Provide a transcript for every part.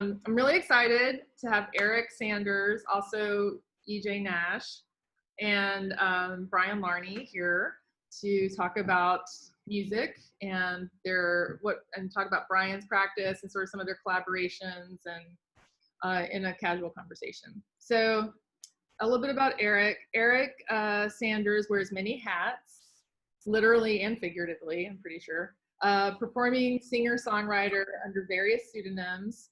I'm really excited to have Eric Sanders, also EJ Nash, and Brian Larney here to talk about music and talk about Brian's practice and sort of some of their collaborations and in a casual conversation. So a little bit about Eric. Eric Sanders wears many hats, literally and figuratively, I'm pretty sure. Performing singer-songwriter under various pseudonyms,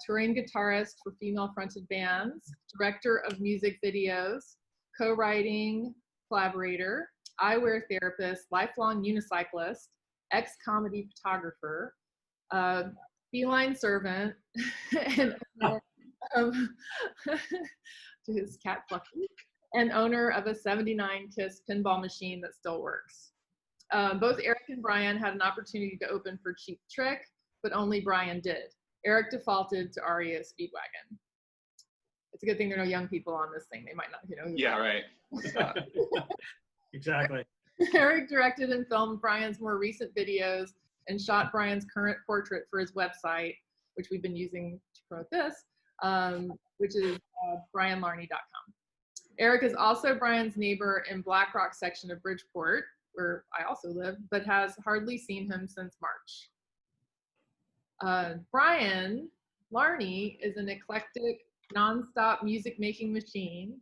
touring guitarist for female-fronted bands, director of music videos, co-writing collaborator, eyewear therapist, lifelong unicyclist, ex-comedy photographer, feline servant, and to his cat Fluffy, and owner of a 79 Kiss pinball machine that still works. Both Eric and Brian had an opportunity to open for Cheap Trick, but only Brian did. Eric defaulted to REO Speedwagon. It's a good thing there are no young people on this thing. They might not, Yeah, right. Exactly. Eric directed and filmed Brian's more recent videos and shot Brian's current portrait for his website, which we've been using to promote this, which is brianlarney.com. Eric is also Brian's neighbor in Black Rock section of Bridgeport, where I also live, but has hardly seen him since March. Brian Larney is an eclectic, nonstop music-making machine.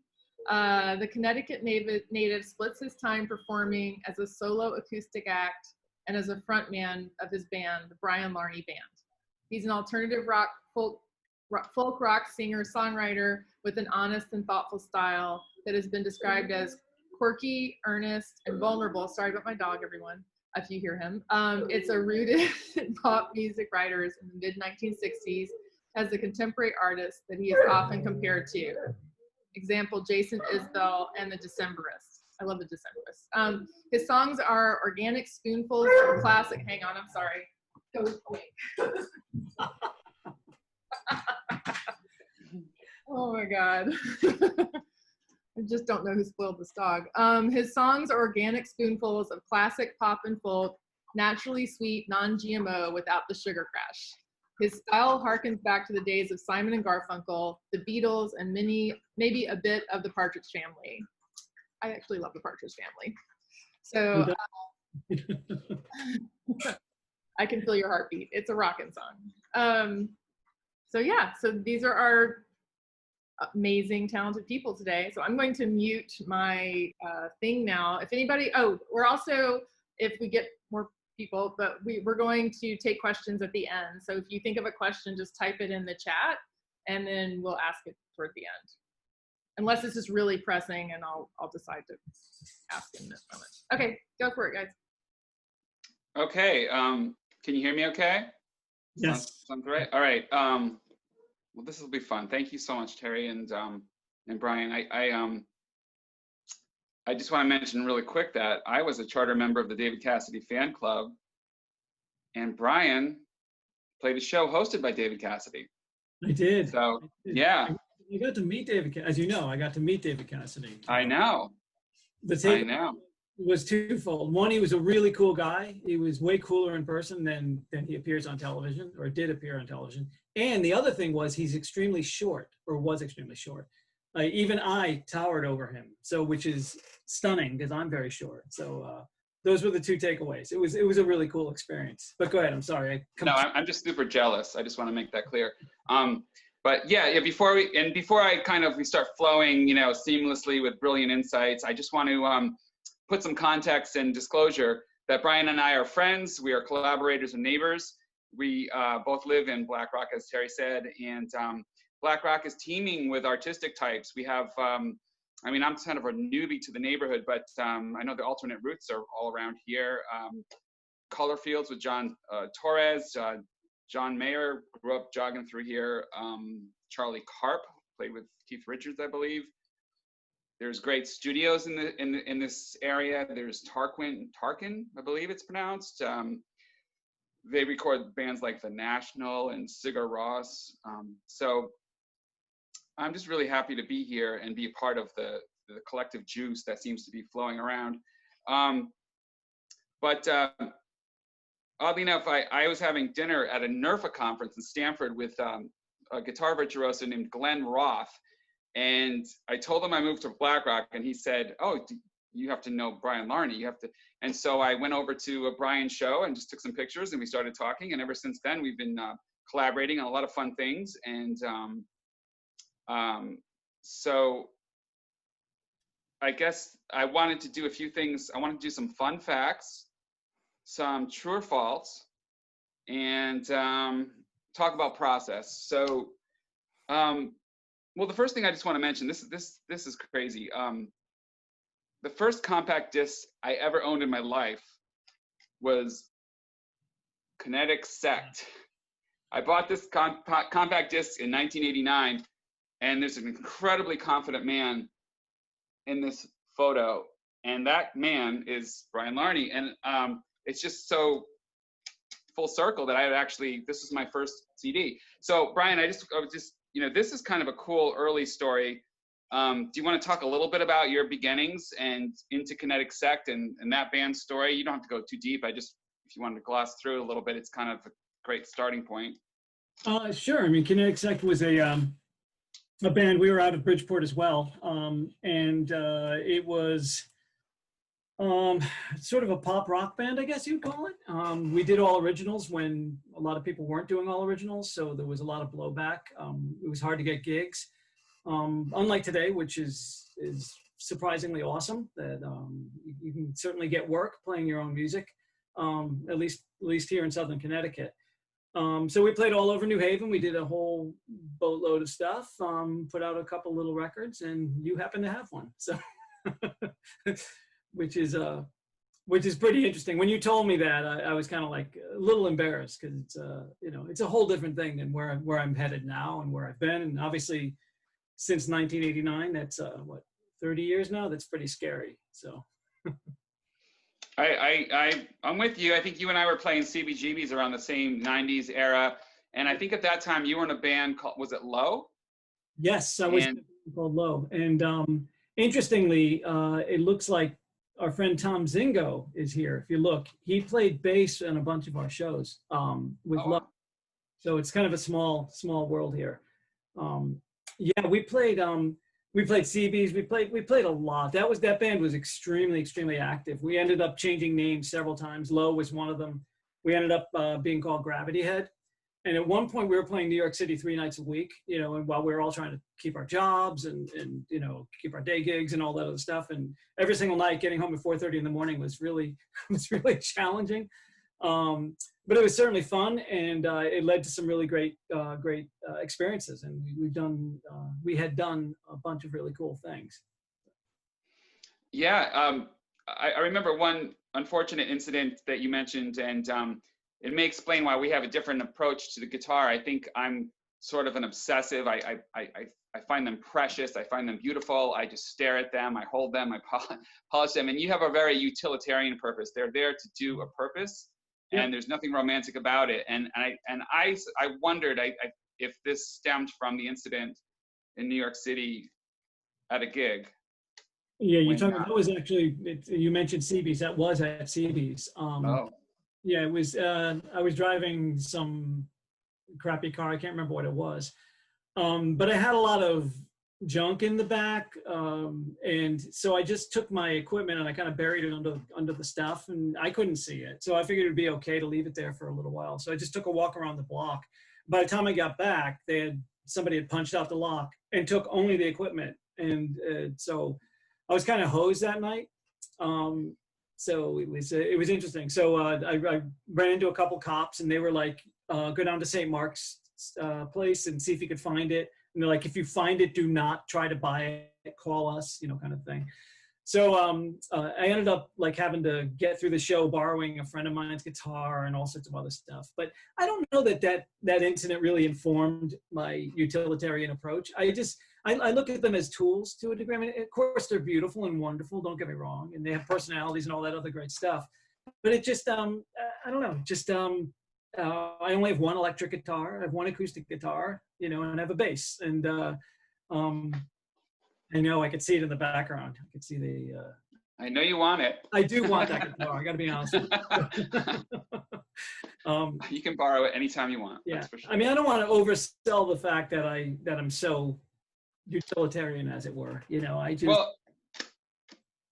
The Connecticut native splits his time performing as a solo acoustic act and as a frontman of his band, the Brian Larney Band. He's an alternative rock, folk rock singer-songwriter with an honest and thoughtful style that has been described as quirky, earnest, and vulnerable. Sorry about my dog, everyone, if you hear him. It's a rooted in pop music writers in the mid-1960s as a contemporary artist that he is often compared to. Example, Jason Isbell and The Decemberists. I love The Decemberists. His songs are organic spoonfuls of classic, hang on, I'm sorry. Go away. Oh my God. I just don't know who spoiled this dog. His songs are organic spoonfuls of classic pop and folk, naturally sweet, non-GMO, without the sugar crash. His style harkens back to the days of Simon and Garfunkel, the Beatles, and maybe a bit of the Partridge Family. I actually love the Partridge Family. So I can feel your heartbeat. It's a rockin' song. So yeah, so these are our amazing, talented people today. So I'm going to mute my thing now. If anybody, we're also, if we get more people, but we're going to take questions at the end. So if you think of a question, just type it in the chat and then we'll ask it toward the end. Unless this is really pressing and I'll decide to ask in this moment. Okay, go for it, guys. Okay, can you hear me okay? Yes. Sounds great. All right. Well, this will be fun. Thank you so much, Terry and Brian. I just want to mention really quick that I was a charter member of the David Cassidy fan club, and Brian played a show hosted by David Cassidy. I did. So, yeah. I got to meet David, as you know, I got to meet David Cassidy. I know. I know. It was twofold. One, he was a really cool guy. He was way cooler in person than he appears on television, or did appear on television. And the other thing was he's extremely short, or was extremely short. Even I towered over him, which is stunning because I'm very short. So those were the two takeaways. It was a really cool experience. But go ahead. I'm sorry. I'm just super jealous. I just want to make that clear. But yeah. Before we start flowing, seamlessly with brilliant insights, I just want to put some context and disclosure that Brian and I are friends. We are collaborators and neighbors. We both live in Black Rock, as Terry said, and Black Rock is teaming with artistic types. We have, I'm kind of a newbie to the neighborhood, but I know the alternate roots are all around here. Color Fields with John Torres, John Mayer grew up jogging through here. Charlie Karp played with Keith Richards, I believe. There's great studios in this area. There's Tarkin, I believe it's pronounced. They record bands like The National and Sigur Rós. So I'm just really happy to be here and be a part of the collective juice that seems to be flowing around. But oddly enough, I was having dinner at a NERFA conference in Stanford with a guitar virtuoso named Glenn Roth. And I told him I moved to Black Rock, and he said, "Oh, you have to know Brian Larney. You have to." And so I went over to a Brian show and just took some pictures, and we started talking. And ever since then, we've been collaborating on a lot of fun things. And so I guess I wanted to do a few things. I wanted to do some fun facts, some true or false, and talk about process. So, well, the first thing I just want to mention, this is crazy. The first compact disc I ever owned in my life was Kinetic Sect. I bought this compact disc in 1989, and there's an incredibly confident man in this photo, and that man is Brian Larney. And it's just so full circle that this was my first CD. So Brian, I was just, this is kind of a cool early story. Do you want to talk a little bit about your beginnings and into Kinetic Sect and that band's story? You don't have to go too deep. If you wanted to gloss through it a little bit, it's kind of a great starting point. Sure. I mean, Kinetic Sect was a band. We were out of Bridgeport as well. And it was sort of a pop rock band, I guess you'd call it. We did all originals when a lot of people weren't doing all originals, so there was a lot of blowback. It was hard to get gigs. Unlike today, which is surprisingly awesome, that you can certainly get work playing your own music, at least here in Southern Connecticut. So we played all over New Haven. We did a whole boatload of stuff, put out a couple little records, and you happen to have one. So, which is pretty interesting. When you told me that, I was kind of like a little embarrassed, because it's a whole different thing than where I'm headed now and where I've been. And obviously, since 1989, that's 30 years now. That's pretty scary. So. I'm with you. I think you and I were playing CBGBs around the same 90s era. And I think at that time you were in a band called, was it Low? Yes, I was called Low. And interestingly, it looks like our friend Tom Zingo is here. If you look, he played bass in a bunch of our shows with Low. So it's kind of a small world here. Yeah, we played CBs. We played a lot. That band was extremely active. We ended up changing names several times. Low was one of them. We ended up being called Gravity Head. And at one point we were playing New York City 3 nights a week, and while we were all trying to keep our jobs and keep our day gigs and all that other stuff. And every single night getting home at 4:30 in the morning was really challenging. But it was certainly fun, and it led to some really great experiences. And we had done a bunch of really cool things. Yeah, I remember one unfortunate incident that you mentioned, and it may explain why we have a different approach to the guitar. I think I'm sort of an obsessive. I find them precious. I find them beautiful. I just stare at them. I hold them. I polish them. And you have a very utilitarian purpose. They're there to do a purpose. And there's nothing romantic about it. And I wondered if this stemmed from the incident in New York City at a gig. Yeah, that was actually, you mentioned CB's. That was at CB's. Yeah, it was. I was driving some crappy car. I can't remember what it was, but I had a lot of junk in the back, and so I just took my equipment and I kind of buried it under the stuff, and I couldn't see it, so I figured it'd be okay to leave it there for a little while. So I just took a walk around the block. By the time I got back, somebody had punched out the lock and took only the equipment, and so I was kind of hosed that night. So it was interesting. So I ran into a couple cops, and they were like, go down to St. Mark's place and see if you could find it. And they're like, if you find it, do not try to buy it, call us, kind of thing. So I ended up like having to get through the show borrowing a friend of mine's guitar and all sorts of other stuff. But I don't know that incident really informed my utilitarian approach. I look at them as tools to a degree. I mean, of course, they're beautiful and wonderful, don't get me wrong, and they have personalities and all that other great stuff. But it just, I don't know, just I only have one electric guitar, I have one acoustic guitar, and I have a bass. And I know I could see it in the background. I could see I know you want it. I do want that guitar, I got to be honest with you. You can borrow it anytime you want. Yeah. That's for sure. I mean, I don't want to oversell the fact that I'm so utilitarian, as it were. You know, I just. Well,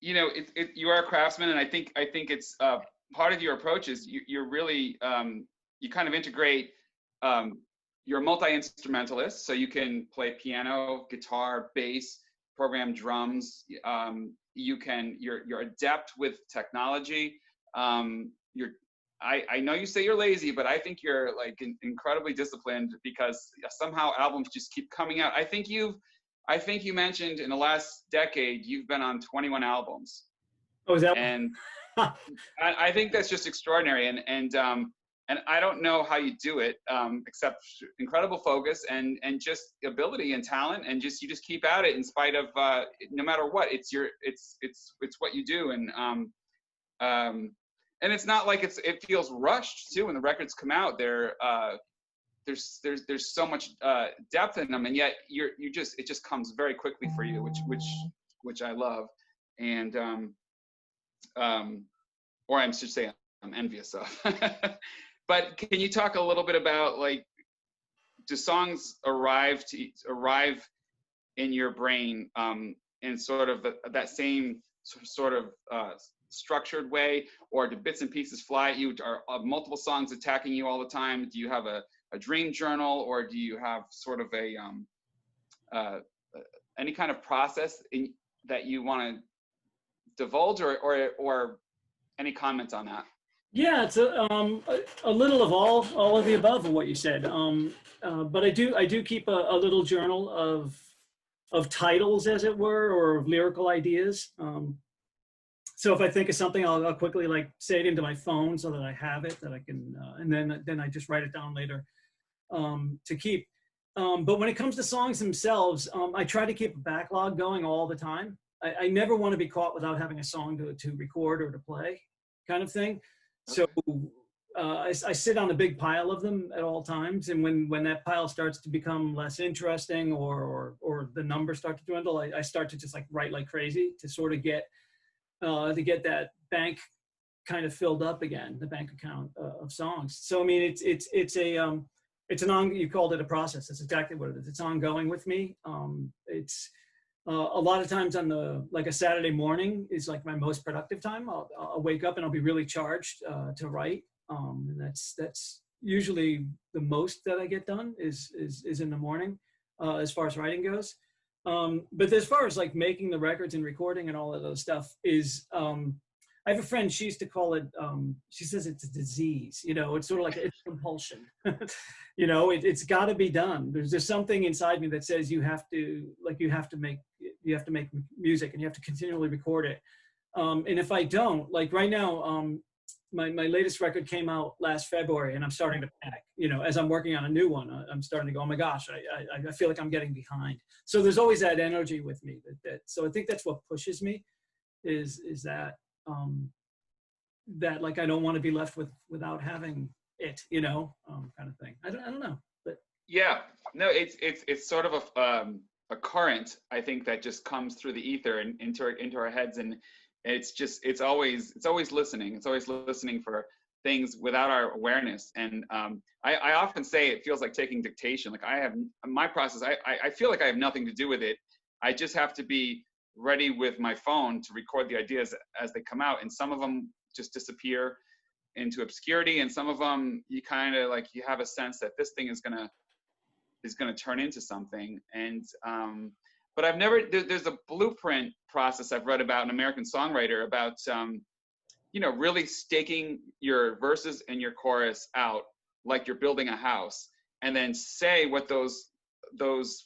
you know, you are a craftsman, and I think it's part of your approach is you're really you kind of integrate. You're a multi-instrumentalist, so you can play piano, guitar, bass, program drums. You're adept with technology. I know you say you're lazy, but I think you're like incredibly disciplined, because somehow albums just keep coming out. I think you mentioned in the last decade you've been on 21 albums. Oh, is that? And I think that's just extraordinary. And I don't know how you do it, except incredible focus and just ability and talent, and you just keep at it in spite of no matter what. It's what you do, and it's not like it feels rushed too. When the records come out, there's so much depth in them, and yet it just comes very quickly for you, which I love, and or I should say I'm envious of. But can you talk a little bit about, like, do songs arrive in your brain in sort of that same sort of structured way, or do bits and pieces fly at you? Are multiple songs attacking you all the time? Do you have a dream journal, or do you have sort of any kind of process that you want to divulge, or any comments on that? Yeah, it's a little of all of the above of what you said. But I do keep a little journal of titles, as it were, or of lyrical ideas. So if I think of something, I'll quickly like say it into my phone so that I have it, that I can, and then I just write it down later to keep. But when it comes to songs themselves, I try to keep a backlog going all the time. I never want to be caught without having a song to record or to play, kind of thing. So I sit on a big pile of them at all times, and when that pile starts to become less interesting, or the numbers start to dwindle, I start to just like write like crazy to sort of get that bank kind of filled up again, the bank account of songs. So I mean, it's you called it a process. That's exactly what it is. It's ongoing with me. It's a lot of times on a Saturday morning is like my most productive time. I'll wake up and I'll be really charged to write. And that's usually the most that I get done is in the morning, as far as writing goes. But as far as like making the records and recording and all of those stuff is, I have a friend, she used to call it, she says it's a disease, you know, it's sort of like it's compulsion. You know, it's got to be done. There's something inside me that says you have to make music, and you have to continually record it. And if I don't, like right now, my latest record came out last February, and I'm starting to panic. You know, as I'm working on a new one, I'm starting to go, oh my gosh, I feel like I'm getting behind. So there's always that energy with me. So I think that's what pushes me, is that that like I don't want to be left without having it, you know, kind of thing. I don't know, but yeah, no, it's sort of a current, I think, that just comes through the ether and into our heads, and it's always listening. It's always listening for things without our awareness. And I often say it feels like taking dictation. Like I have my process. I feel like I have nothing to do with it. I just have to be ready with my phone to record the ideas as they come out. And some of them just disappear into obscurity, and some of them you kind of like, you have a sense that this thing is gonna turn into something. And but I've never, there's a blueprint process I've read about in American Songwriter about you know, really staking your verses and your chorus out like you're building a house, and then say what those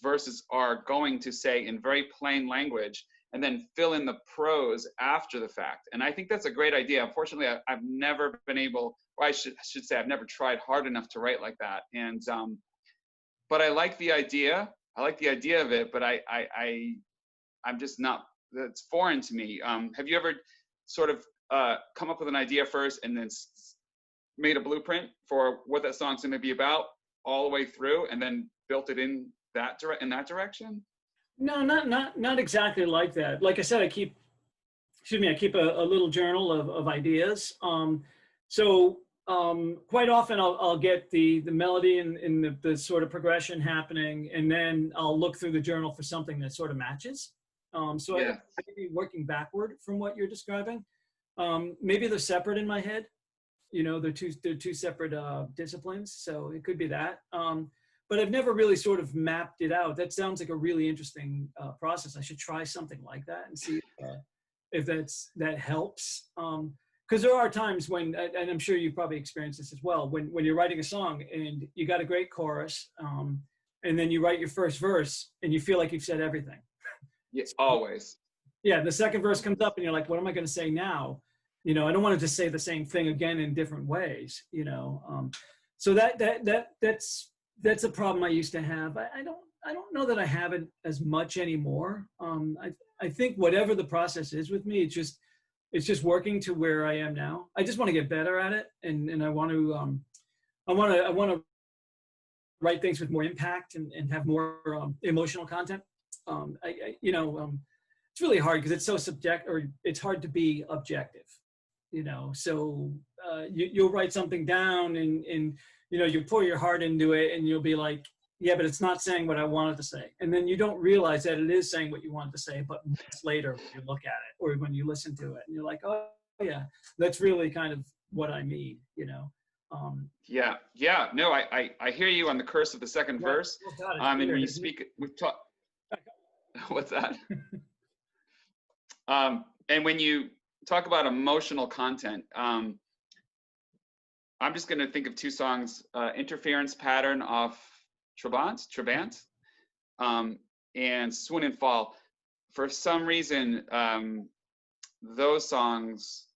verses are going to say in very plain language, and then fill in the prose after the fact. And I think that's a great idea. Unfortunately, I've never been able, or I should say I've never tried hard enough to write like that. And but I like the idea. I like the idea of it, but I'm just not, that's foreign to me. Have you ever sort of come up with an idea first and then made a blueprint for what that song's going to be about all the way through, and then built it in that direction? No, not exactly like that. Like I said, I keep a little journal of ideas. So quite often I'll get the melody and the sort of progression happening, and then I'll look through the journal for something that sort of matches. So I may be working backward from what you're describing. Maybe they're separate in my head. You know, they're two separate disciplines, so it could be that. But I've never really sort of mapped it out. That sounds like a really interesting process. I should try something like that and see if that helps. Because there are times when, and I'm sure you've probably experienced this as well, when you're writing a song and you got a great chorus, and then you write your first verse and you feel like you've said everything. Yes, always. Yeah, the second verse comes up and you're like, what am I going to say now? You know, I don't want to just say the same thing again in different ways, you know. So that's a problem I used to have. I don't know that I have it as much anymore. I think whatever the process is with me, it's just working to where I am now. I just want to get better at it, and I want to write things with more impact and have more emotional content. It's really hard because it's so subjective, or it's hard to be objective. You know, so you'll write something down and you know, you pour your heart into it and you'll be like, yeah, but it's not saying what I wanted to say. And then you don't realize that it is saying what you wanted to say, but months later when you look at it or when you listen to it and you're like, oh yeah, that's really kind of what I mean, you know? No, I hear you on the curse of the second verse. And when you speak, we've talked, what's that? And when you talk about emotional content, I'm just going to think of two songs, Interference Pattern off Trabant, and Swoon and Fall. For some reason, those songs,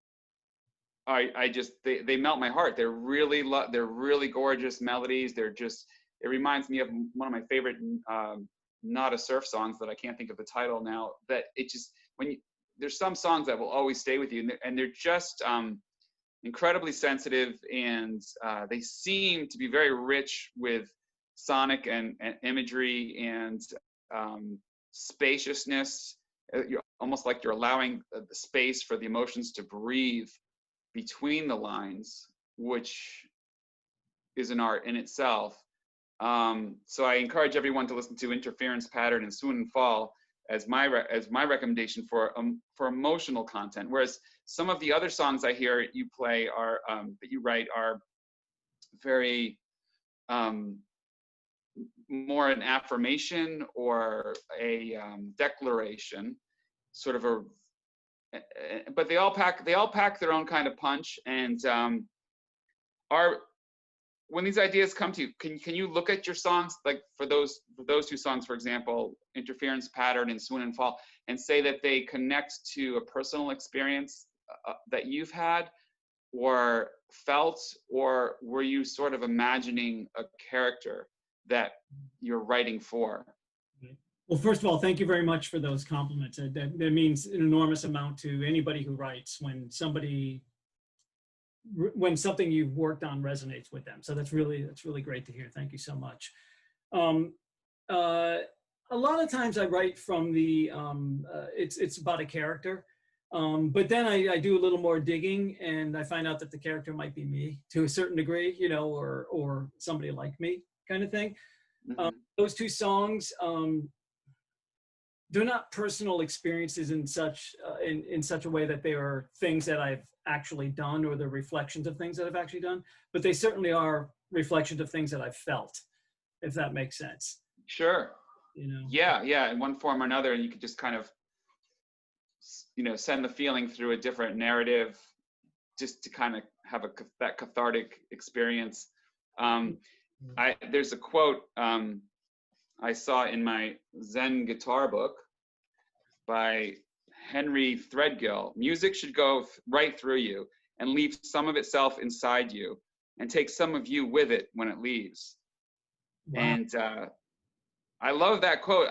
they melt my heart. They're really gorgeous melodies. It reminds me of one of my favorite Not a Surf songs that I can't think of the title now, that there's some songs that will always stay with you, and they're just incredibly sensitive, and they seem to be very rich with sonic and imagery and spaciousness. You're almost like you're allowing the space for the emotions to breathe between the lines, which is an art in itself. So I encourage everyone to listen to Interference Pattern and Swoon and Fall as my recommendation for emotional content. Whereas some of the other songs I hear you play are that you write are very more an affirmation or a declaration, sort of but they all pack their own kind of punch. And when these ideas come to you, can you look at your songs, like for those two songs, for example, Interference Pattern and Swoon and Fall, and say that they connect to a personal experience that you've had or felt, or were you sort of imagining a character that you're writing for? Well, first of all, thank you very much for those compliments. That means an enormous amount to anybody who writes when something you've worked on resonates with them. So that's really great to hear. Thank you so much. A lot of times I write from it's about a character, but then I do a little more digging and I find out that the character might be me to a certain degree, you know, or somebody like me kind of thing. Mm-hmm. Those two songs, they're not personal experiences in such a way that they are things that I've actually done or the reflections of things that I've actually done, but they certainly are reflections of things that I've felt, if that makes sense. Sure. You know? Yeah, in one form or another, and you could just kind of, you know, send the feeling through a different narrative just to kind of have that cathartic experience. There's a quote I saw in my Zen guitar book by Henry Threadgill: music should go right through you and leave some of itself inside you and take some of you with it when it leaves. Wow. And I love that quote.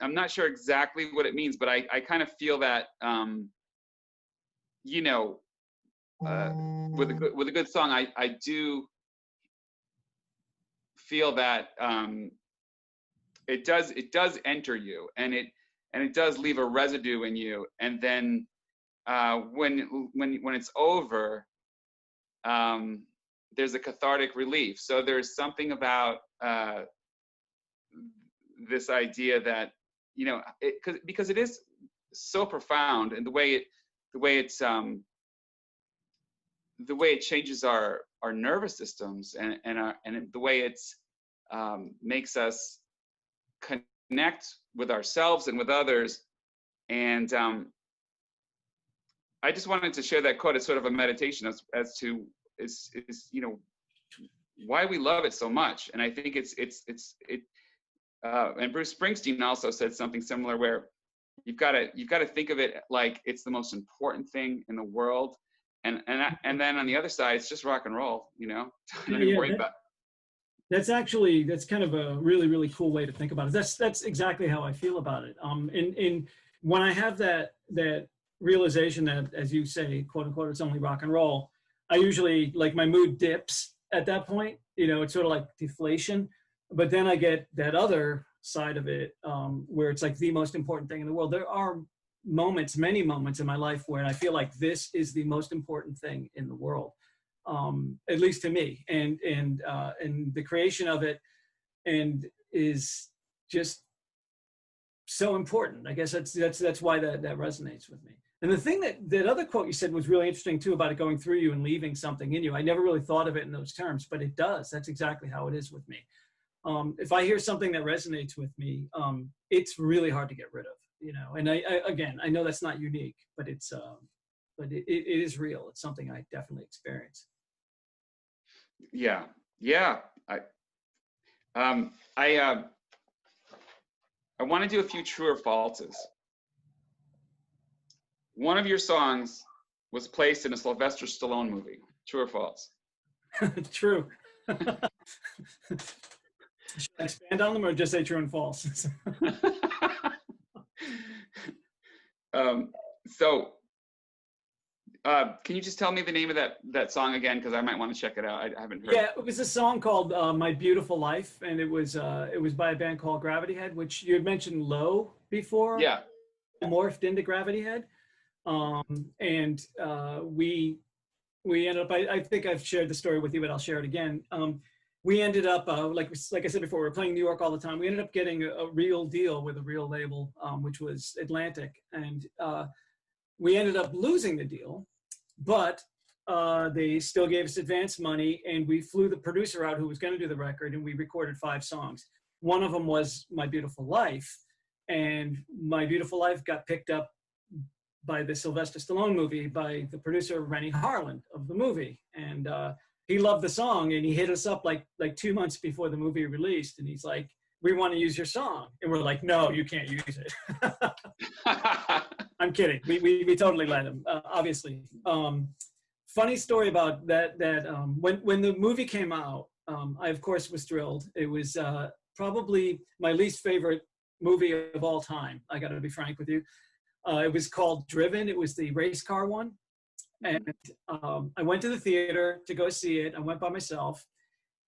I'm not sure exactly what it means, but I kind of feel that, you know, with a good song, I do feel that it does enter you, and it does leave a residue in you, and then when it's over, there's a cathartic relief. So there's something about this idea that, you know, because it is so profound, and the way it changes our nervous systems, and the way it's makes us connect with ourselves and with others. And I just wanted to share that quote as sort of a meditation as to is you know, why we love it so much. And I think and Bruce Springsteen also said something similar, where you've got to think of it like it's the most important thing in the world. And then on the other side, it's just rock and roll, you know. Don't even worry about it. That's kind of a really, really cool way to think about it. That's exactly how I feel about it. And when I have that realization that, as you say, quote unquote, it's only rock and roll, I usually, like, my mood dips at that point. You know, it's sort of like deflation. But then I get that other side of it, where it's like the most important thing in the world. There are moments, many moments in my life where I feel like this is the most important thing in the world, at least to me. And the creation of it and is just so important. I guess that's why that resonates with me. And the thing that other quote you said was really interesting too, about it going through you and leaving something in you. I never really thought of it in those terms, but it does. That's exactly how it is with me. If I hear something that resonates with me, it's really hard to get rid of, you know. And I know that's not unique, but it is real. It's something I definitely experience. Yeah. I want to do a few true or falses. One of your songs was placed in a Sylvester Stallone movie. True or false? True. Should I expand on them or just say true and false? Can you just tell me the name of that song again? Because I might want to check it out. I haven't heard. Yeah, it was a song called "My Beautiful Life," and it was by a band called Gravity Head, which you had mentioned Low before. Yeah. Morphed into Gravity Head, and we ended up. I think I've shared the story with you, but I'll share it again. We ended up, like I said before, we were playing New York all the time. We ended up getting a real deal with a real label, which was Atlantic. And we ended up losing the deal, but they still gave us advance money, and we flew the producer out who was going to do the record, and we recorded 5 songs. One of them was My Beautiful Life, and My Beautiful Life got picked up by the Sylvester Stallone movie by the producer Rennie Harlan of the movie. And he loved the song, and he hit us up like 2 months before the movie released, and he's like, "We want to use your song." And we're like, "No, you can't use it." I'm kidding. We totally let him, obviously. Funny story about that, when the movie came out, I of course was thrilled. It was probably my least favorite movie of all time. I got to be frank with you. It was called Driven. It was the race car one. And I went to the theater to go see it. I went by myself,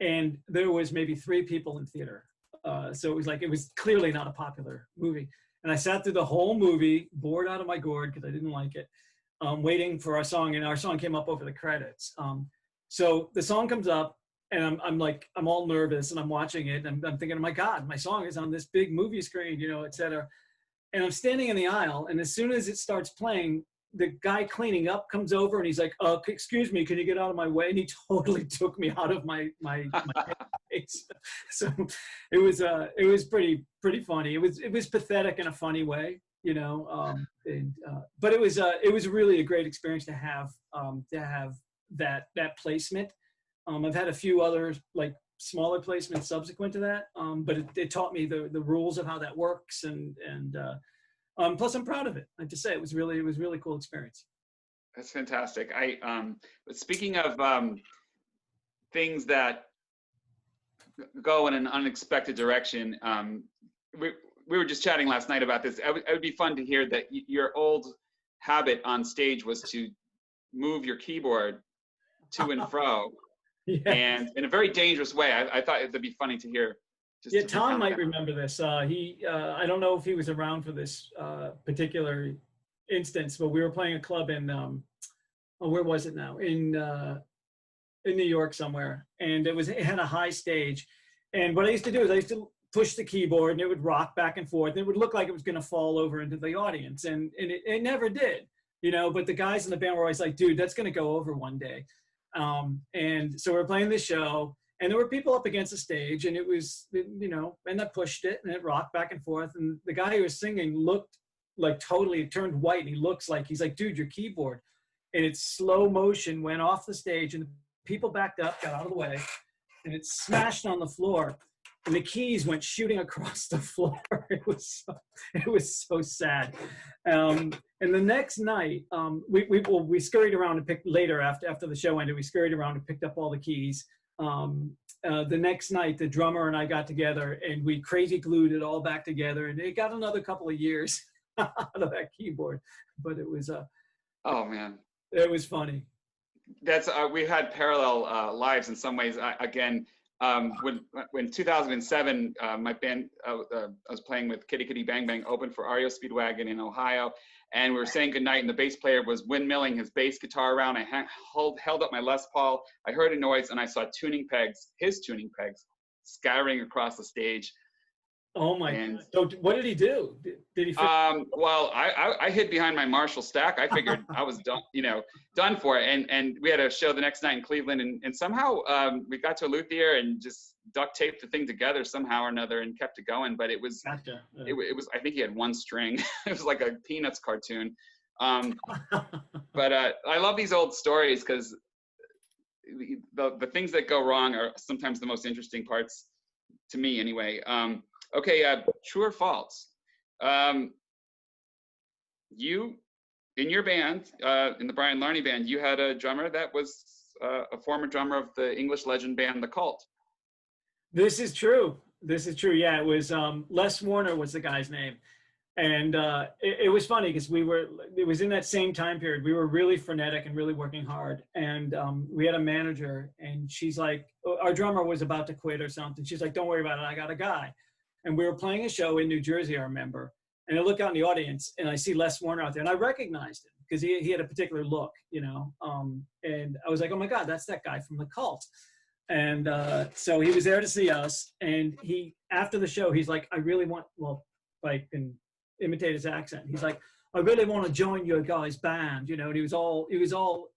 and there was maybe 3 people in theater. So it was clearly not a popular movie. And I sat through the whole movie, bored out of my gourd because I didn't like it, waiting for our song. And our song came up over the credits. So the song comes up, and I'm all nervous, and I'm watching it, and I'm thinking, oh my God, my song is on this big movie screen, you know, et cetera. And I'm standing in the aisle, and as soon as it starts playing, the guy cleaning up comes over, and he's like, "Excuse me, can you get out of my way?" And he totally took me out of my face. So it was pretty funny. It was pathetic in a funny way, you know. But it was really a great experience to have that placement. I've had a few other like smaller placements subsequent to that, but it taught me the rules of how that works, and plus I'm proud of it. I have to say it was really cool experience. That's fantastic. Speaking of things that go in an unexpected direction, we were just chatting last night about this. It would be fun to hear that your old habit on stage was to move your keyboard to and fro, yeah. And in a very dangerous way. I thought it'd be funny to hear. Yeah, Tom might remember this. I don't know if he was around for this particular instance, but we were playing a club in, where was it now? In in New York somewhere, and it had a high stage. And what I used to do is I used to push the keyboard, and it would rock back and forth, and it would look like it was going to fall over into the audience, and it never did, you know. But the guys in the band were always like, dude, that's going to go over one day. And so we're playing this show, and there were people up against the stage, and it was, you know, and I pushed it, and it rocked back and forth, and the guy who was singing looked like totally turned white, and he's like, dude, your keyboard. And it's slow motion, went off the stage, and the people backed up, got out of the way, and it smashed on the floor, and the keys went shooting across the floor. It was so sad. And the next night, we scurried around and picked later after the show ended. We scurried around and picked up all the keys. The next night, the drummer and I got together, and we crazy glued it all back together, and it got another couple of years out of that keyboard. But it was oh man, it was funny. That's we had parallel lives in some ways. When 2007, my band, I was playing with Kitty Kitty Bang Bang, opened for REO Speedwagon in Ohio, and we were saying goodnight, and the bass player was windmilling his bass guitar around. I held up my Les Paul. I heard a noise, and I saw his tuning pegs, scattering across the stage. Oh my God. So what did he do? Did he well, I hid behind my Marshall stack. I figured I was done for it. And we had a show the next night in Cleveland, and somehow we got to a luthier and just duct taped the thing together somehow or another and kept it going. But it was, gotcha. it was, I think he had one string. It was like a Peanuts cartoon. But I love these old stories because the things that go wrong are sometimes the most interesting parts to me anyway. Okay, true or false? You, in your band, in the Brian Larney band, you had a drummer that was a former drummer of the English legend band, The Cult. This is true. Yeah, it was Les Warner was the guy's name. And it was funny because it was in that same time period. We were really frenetic and really working hard. And we had a manager, and she's like, our drummer was about to quit or something. She's like, don't worry about it, I got a guy. And we were playing a show in New Jersey, I remember. And I look out in the audience, and I see Les Warner out there, and I recognized him because he had a particular look, you know. And I was like, oh my God, that's that guy from The Cult. And so he was there to see us. And after the show, he's like, I really want, well, if I can imitate his accent, he's like, I really want to join your guys' band, you know. And he was all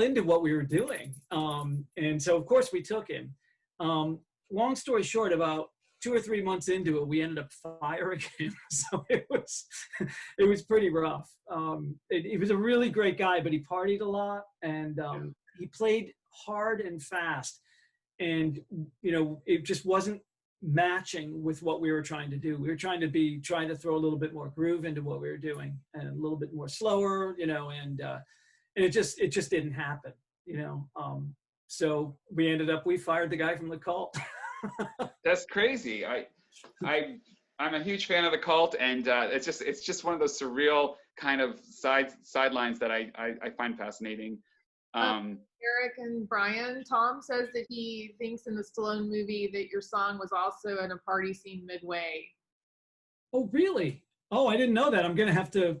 into what we were doing. And so of course we took him. Long story short, about 2 or 3 months into it, we ended up firing him. So it was pretty rough. He was a really great guy, but he partied a lot, and he played hard and fast. And, you know, it just wasn't matching with what we were trying to do. We were trying to throw a little bit more groove into what we were doing, and a little bit more slower, you know, and it just didn't happen, you know. So we fired the guy from The Cult. That's crazy. I'm a huge fan of The Cult, and it's just one of those surreal kind of sidelines that I find fascinating. Eric and Brian, Tom says that he thinks in the Stallone movie that your song was also in a party scene midway. Oh, really? Oh, I didn't know that.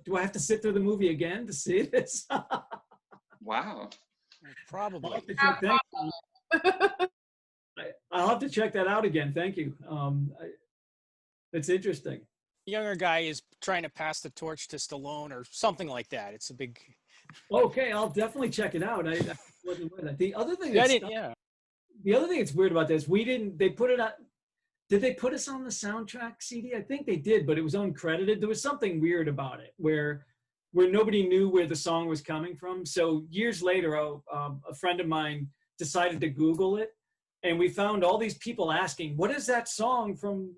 Do I have to sit through the movie again to see this? Wow. Probably. I'll have to check that out again. Thank you. It's interesting. Younger guy is trying to pass the torch to Stallone or something like that. It's a big. Okay, I'll definitely check it out. I wasn't aware of that. The other thing that's weird about this, they put it out. Did they put us on the soundtrack CD? I think they did, but it was uncredited. There was something weird about it where nobody knew where the song was coming from. So years later, a friend of mine decided to Google it, and we found all these people asking, what is that song from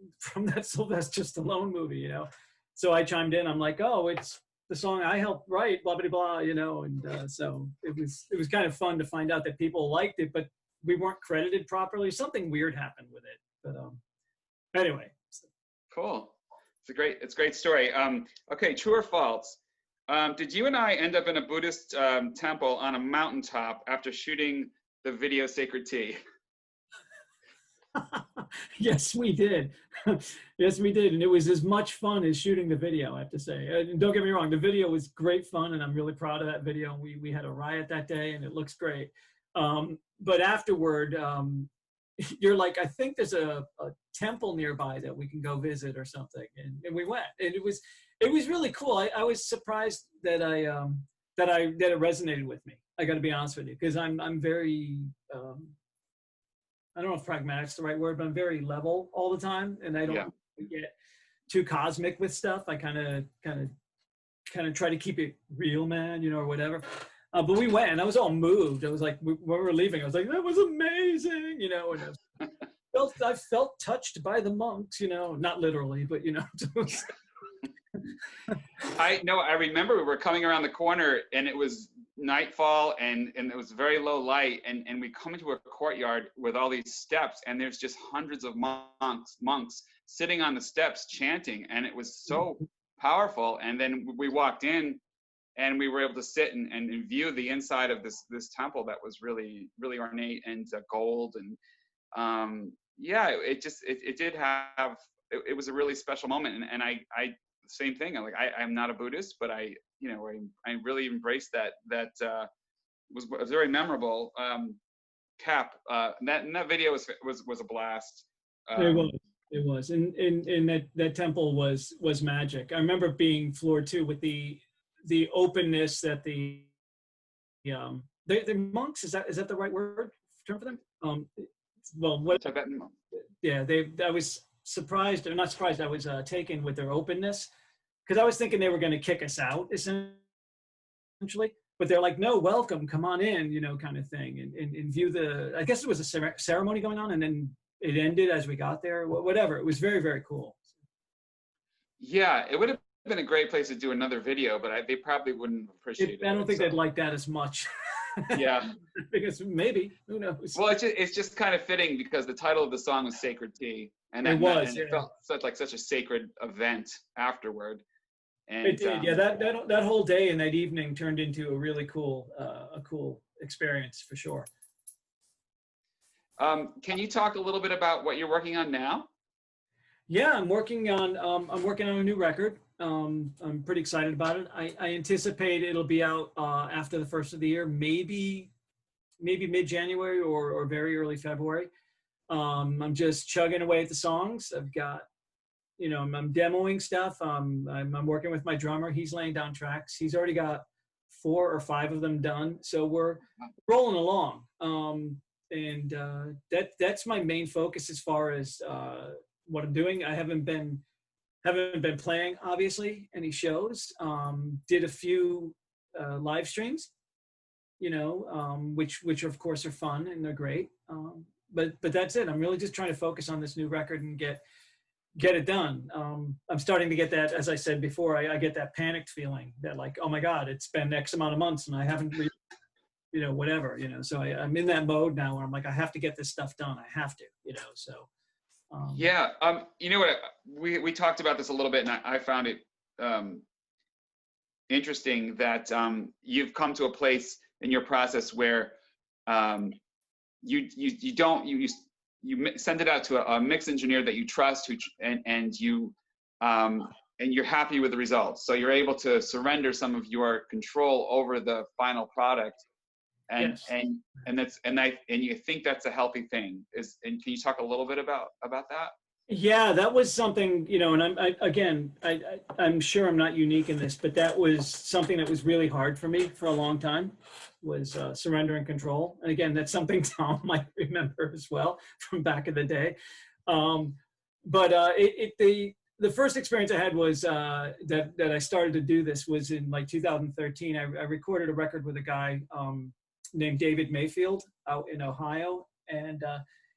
that Sylvester Stallone movie, you know? So I chimed in. I'm like, oh, it's the song I helped write, blah, blah, blah, you know? And so it was kind of fun to find out that people liked it, but we weren't credited properly. Something weird happened with it. But anyway. Cool. It's a great story. Okay, true or false? Did you and I end up in a Buddhist temple on a mountaintop after shooting the video Sacred Tea? Yes, we did. Yes, we did. And it was as much fun as shooting the video, I have to say. And don't get me wrong, the video was great fun, and I'm really proud of that video. We had a riot that day, and it looks great. but afterward, you're like, I think there's a temple nearby that we can go visit or something, and we went, and it was really cool. I was surprised that that it resonated with me. I got to be honest with you, because I'm very I don't know if pragmatic's the right word, but I'm very level all the time, and I don't get too cosmic with stuff. I kind of try to keep it real, man, you know, or whatever. But we went, and I was all moved. I was like, when we were leaving, I was like, that was amazing, you know. And I felt touched by the monks, you know, not literally, but you know. I remember we were coming around the corner, and it was nightfall, and it was very low light, and we come into a courtyard with all these steps, and there's just hundreds of monks sitting on the steps chanting, and it was so powerful. And then we walked in, and we were able to sit and view the inside of this temple that was really, really ornate and gold, and it did have, it was a really special moment. And I same thing, I'm not a Buddhist, but I really embraced that was very memorable. Cap, that video was a blast. It was, and that temple was magic. I remember being floored too with the openness that the monks, is that the right term for them? I was surprised, or not surprised, I was taken with their openness, because I was thinking they were going to kick us out essentially, but they're like, no, welcome, come on in, you know, kind of thing, and view I guess it was a ceremony going on, and then it ended as we got there, whatever. It was very, very cool. Yeah, it would have been a great place to do another video, but they probably wouldn't appreciate it. I don't think they'd like that as much. Yeah. Because maybe, who knows? Well, it's just kind of fitting, because the title of the song was Sacred Tea, and it felt such a sacred event afterward. And it did, yeah. That whole day and that evening turned into a really cool, experience for sure. Can you talk a little bit about what you're working on now? Yeah, I'm working on a new record. I'm pretty excited about it. I anticipate it'll be out after the first of the year, maybe mid-January or very early February. I'm just chugging away at the songs. I've got, you know, I'm demoing stuff. I'm working with my drummer. He's laying down tracks. He's already got 4 or 5 of them done. So we're rolling along. And that's my main focus as far as what I'm doing. I haven't been playing, obviously, any shows. Did a few live streams, you know, which of course are fun and they're great. But that's it. I'm really just trying to focus on this new record and get it done. I'm starting to get that, as I said before, I get that panicked feeling that, like, oh my God, it's been X amount of months and I haven't you know, whatever, you know. So I'm in that mode now where I'm like, I have to get this stuff done. I have to, you know, so. Yeah, you know what, we talked about this a little bit, and I found it interesting that you've come to a place in your process where you send it out to a mix engineer that you trust, and you're happy with the results, so you're able to surrender some of your control over the final product. And yes. and you think that's a healthy thing, and can you talk a little bit about that? Yeah, that was something, you know, and I'm sure I'm not unique in this, but that was something that was really hard for me for a long time, was surrendering control. And again, that's something Tom might remember as well from back in the day. But the first experience I had was that I started to do this was in like 2013. I recorded a record with a guy named David Mayfield out in Ohio, and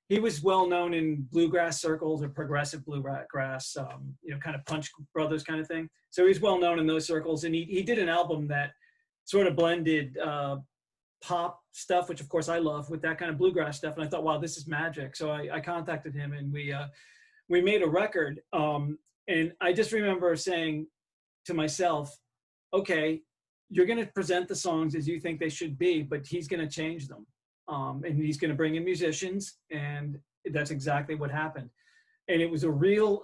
he was well known in bluegrass circles or progressive bluegrass, you know, kind of Punch Brothers kind of thing. So he's well known in those circles, and he did an album that sort of blended pop stuff, which of course I love, with that kind of bluegrass stuff. And I thought, wow, this is magic. So I contacted him, and we made a record. And I just remember saying to myself, okay, you're going to present the songs as you think they should be, but he's going to change them. And he's going to bring in musicians, and that's exactly what happened. And it was a real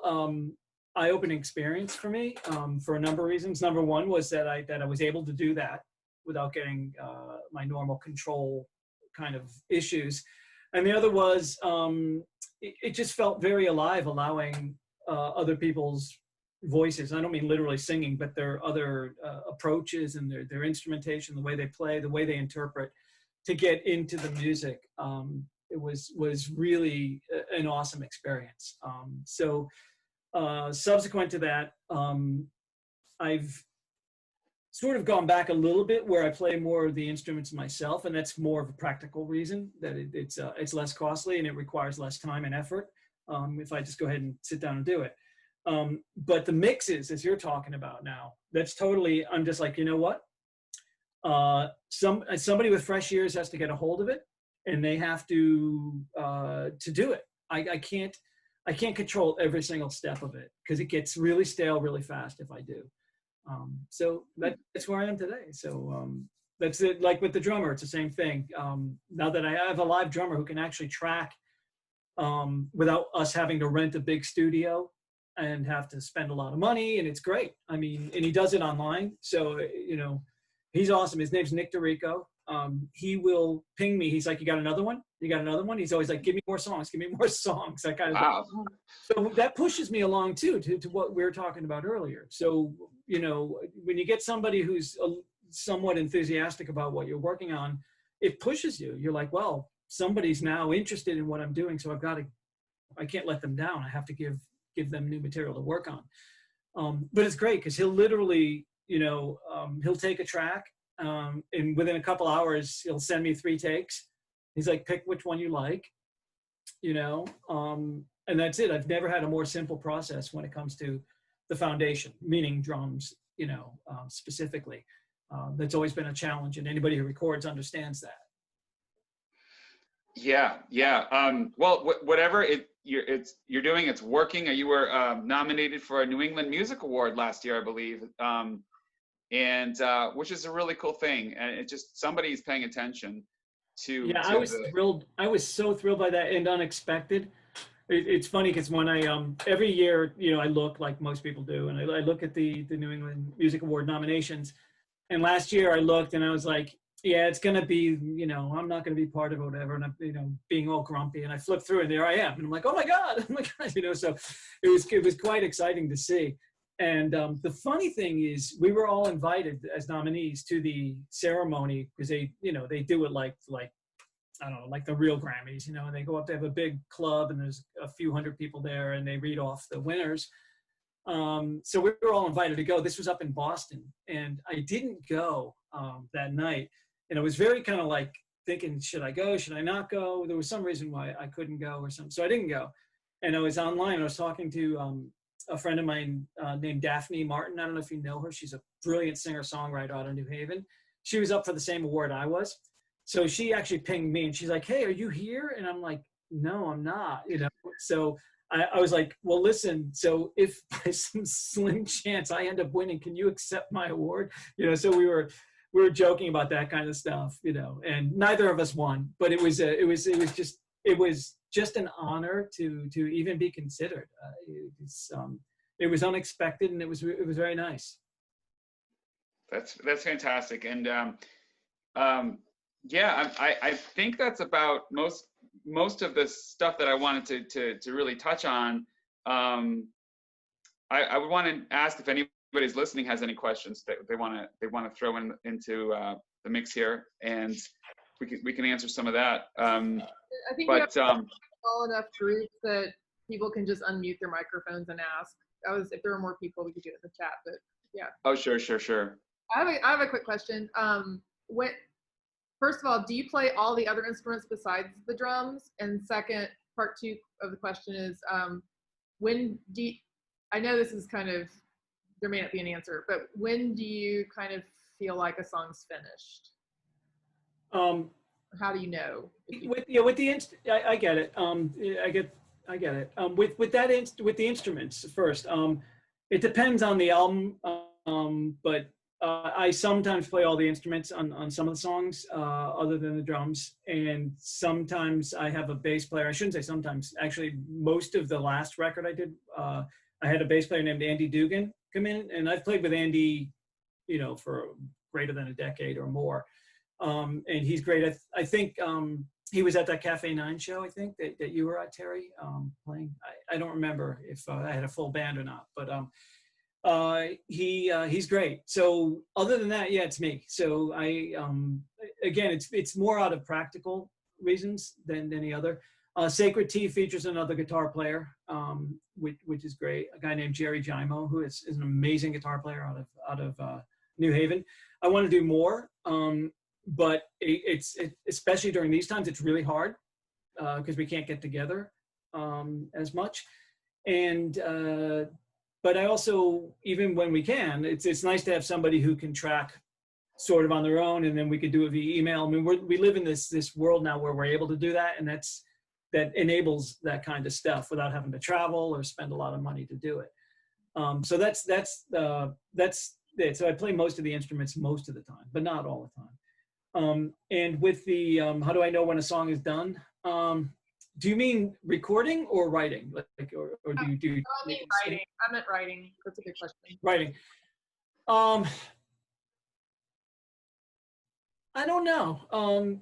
eye-opening experience for me for a number of reasons. Number one was that I was able to do that without getting my normal control kind of issues. And the other was, it just felt very alive, allowing other people's voices. I don't mean literally singing, but their other approaches and their instrumentation, the way they play, the way they interpret, to get into the music. It was really an awesome experience. So subsequent to that, I've sort of gone back a little bit where I play more of the instruments myself, and that's more of a practical reason, that it's less costly and it requires less time and effort if I just go ahead and sit down and do it. But the mixes, as you're talking about now, that's totally, I'm just like, you know what? Somebody with fresh ears has to get a hold of it, and they have to do it. I can't control every single step of it, because it gets really stale really fast if I do. So that's where I am today. So that's it. Like with the drummer, it's the same thing. Now that I have a live drummer who can actually track without us having to rent a big studio and have to spend a lot of money, and it's great. I mean, and he does it online. So, you know, he's awesome. His name's Nick DeRico. He will ping me. He's like, you got another one? You got another one? He's always like, give me more songs, give me more songs. That kind of wow. So that pushes me along too, to what we were talking about earlier. So, you know, when you get somebody who's somewhat enthusiastic about what you're working on, it pushes you. You're like, well, somebody's now interested in what I'm doing, so I can't let them down. I have to give them new material to work on. But it's great because he'll literally, you know, he'll take a track, and within a couple hours, he'll send me 3 takes. He's like, pick which one you like, you know, and that's it. I've never had a more simple process when it comes to the foundation, meaning drums, you know, specifically. That's always been a challenge, and anybody who records understands that. Yeah. Well, whatever you're doing, it's working. You were nominated for a New England Music Award last year, I believe, and which is a really cool thing. And it just, somebody's paying attention to. Yeah, I was thrilled. I was so thrilled by that, and unexpected. It's funny because when I every year, you know, I look like most people do, and I look at the New England Music Award nominations. And last year I looked and I was like, yeah, it's going to be, you know, I'm not going to be part of it, whatever. And I'm, you know, being all grumpy, and I flipped through and there I am. And I'm like, oh my God, you know, so it was quite exciting to see. And the funny thing is we were all invited as nominees to the ceremony because they, you know, they do it like, I don't know, like the real Grammys, you know, and they go up to have a big club and there's a few hundred people there and they read off the winners. So we were all invited to go. This was up in Boston, and I didn't go that night. And I was very kind of like thinking, should I go? Should I not go? There was some reason why I couldn't go or something. So I didn't go. And I was online. I was talking to a friend of mine named Daphne Martin. I don't know if you know her. She's a brilliant singer-songwriter out of New Haven. She was up for the same award I was. So she actually pinged me, and she's like, hey, are you here? And I'm like, no, I'm not, you know. So I was like, well, listen, so if by some slim chance I end up winning, can you accept my award? You know, so we were joking about that kind of stuff, you know, and neither of us won, but it was just an honor to even be considered. It was unexpected, and it was very nice. That's fantastic. And yeah, I think that's about most of the stuff that I wanted to really touch on. I would want to ask if anybody's listening has any questions that they want to throw into the mix here, and we can answer some of that. I think we have a small enough group that people can just unmute their microphones and ask. If there were more people, we could do it in the chat. But yeah. Oh, sure. I have a quick question. First of all, do you play all the other instruments besides the drums? And second, part 2 of the question is, I know this is kind of, there may not be an answer, but when do you kind of feel like a song's finished? How do you know? I get it. I get it. With the instruments first, it depends on the album, but I sometimes play all the instruments on some of the songs, other than the drums. And sometimes I have a bass player. I shouldn't say sometimes. Actually, most of the last record I did, I had a bass player named Andy Dugan come in. And I've played with Andy, you know, for greater than a decade or more. And he's great. I think he was at that Cafe 9 show, I think, that you were at, Terry, playing. I don't remember if I had a full band or not, but he's great. So other than that, yeah, it's me. So again, it's more out of practical reasons than any other. Sacred Tea features another guitar player, which is great. A guy named Jerry Jimo, who is an amazing guitar player out of New Haven. I want to do more, but it's especially during these times, it's really hard because we can't get together as much. And but I also, even when we can, it's nice to have somebody who can track sort of on their own, and then we could do it via email. I mean, we live in this world now where we're able to do that, and that enables that kind of stuff without having to travel or spend a lot of money to do it. So that's it. So I play most of the instruments most of the time, but not all the time. And with the how do I know when a song is done? Do you mean recording or writing? Or do you I mean writing. I meant writing. That's a good question. Writing. I don't know.